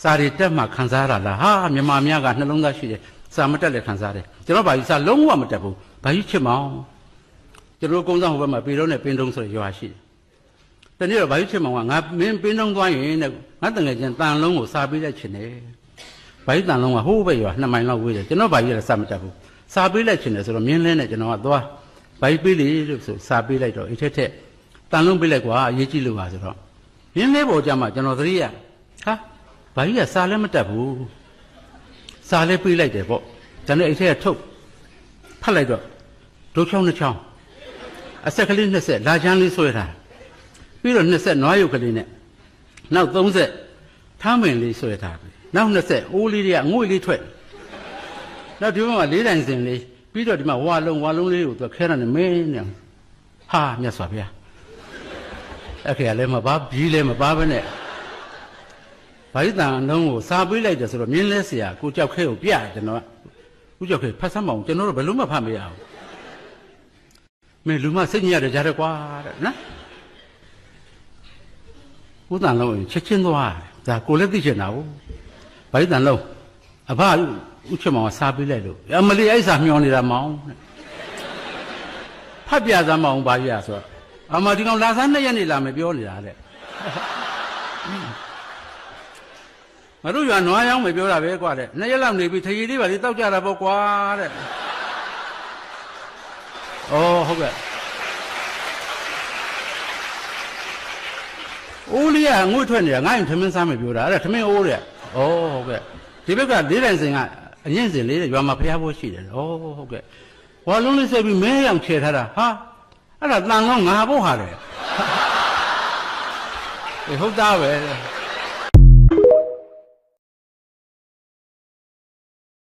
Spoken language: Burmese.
စာရီတက်မှခံစားရလားဟာမြန်မာများကနှလုံးသားရှိတယ်စာမတက်လည်းခံစားတယ်ကျွန်တော်ဘာကြီးစာလုံးဝမတက်ဘူးဘာကြီးချစ်မောင်ကျွန်တော်ကုန်းဆောင်ဟိုဘက်မှာပေတော့နဲ့ပင်တုံးဆိုရရွာရှိတယ်တနေ့တော့ဘာကြီးချစ်မောင်ကငါမင်းပင်တုံးသွားရင်တဲ့ငါတငယ်ချင်းတန်လုံးကိုစာပေးလိုက်ချင်တယ်ဘာကြီးတန်လုံးကဟိုးပဲရွာ2မိုင်လောက်ဝေးတယ်ကျွန်တော်ဘာကြီးလည်းစာမတက်ဘူးစာပေးလိုက်ချင်တယ်ဆိုတော့မြင်းလဲနဲ့ကျွန်တော်ကသွားဘာကြီးပေးလေလို့ဆိုစာပေးလိုက်တော့အိတ်ထက်တန်လုံးပေးလိုက်ကွာအရေးကြီးလို့ပါဆိုတော့မြင်းလဲပေါ်ကြမှာကျွန်တော်သတိရဟာဘာကြီးကစာလည်းမတက်ဘူးစာလည်းပေးလိုက်တယ်ပေါ့ကျွန်တော်အိတ်ထက်ထုတ်ဖတ်လိုက်တော့ဒုချောင်း2ချောင်းအဆက်ကလေး20လာချမ်းလေးဆွဲထားပြီးတော့20နွားရုပ်ကလေးနဲ့နောက်30ထမ်းပင်လေးဆွဲထားပြီနောက်20အိုးလေးတွေကငွေလေးထွက်နောက်ဒီဘက်မှာ4တိုင်စင်လေးပြီးတော့ဒီမှာဝါလုံးလေးကိုသူခဲရတယ်မင်းနဲ့ဟာမြတ်စွာဘုရားအဲ့ခေတ်ကလည်းမပါပြီးလည်းမပါဘဲနဲ့ဘာကြီးတန်အလုံးကိုစာပေးလိုက်တယ်ဆိုတော့မြင်းလဲဆရာကိုကြောက်ခဲကိုပြတယ်ကျွန်တော်ကကိုကြောက်ခဲဖတ်စမ်းမအောင်ကျွန်တော်တို့ဘယ်လို့မှဖတ်မရဘူးမင်းလူမစိတ်ညစ်ရတယ်ကြားတယ်ကွာတဲ့နော်ဦးတန်လုံးချက်ချင်းသွားဒါကိုလည်းသိချင်တာဘူးဘာကြီးတန်လုံးအဖဥချမောင်စာပေးလိုက်လို့အမလီအဲ့စာမျောနေတာမောင်ဖတ်ပြစမ်းမအောင်ဘာကြီးอ่ะဆိုတော့အမဒီကောင်လာစား2ရက်နေလာမယ်ပြောနေတာတဲ့ငါတို့ရွာနွားရောင်းမယ်ပြောတာပဲကွာတဲ့2ရက်လောက်နေပြီထရီလေးပါလေတောက်ကြတာပေါ့ကွာတဲ့ဩဟုတ်ကဲ့အိုးလေးကငွေထွက်နေတာငါ့ရင်ထမင်းစားမယ်ပြောတာအဲ့ဒါထမင်းအိုးတဲ့ဩဟုတ်ကဲ့ဒီဘက်က4တိုင်စင်ကအရင်စင်လေးရွာမှာဖျားဖို့ရှိတယ်ဩဟုတ်ကဲ့ဝါလုံးလေးဆက်ပြီးမဲရောင်ချေထားတာဟာအဲ့ဒါတန်လုံးငါဖို့ဟာတယ်ဟုတ်သားပဲ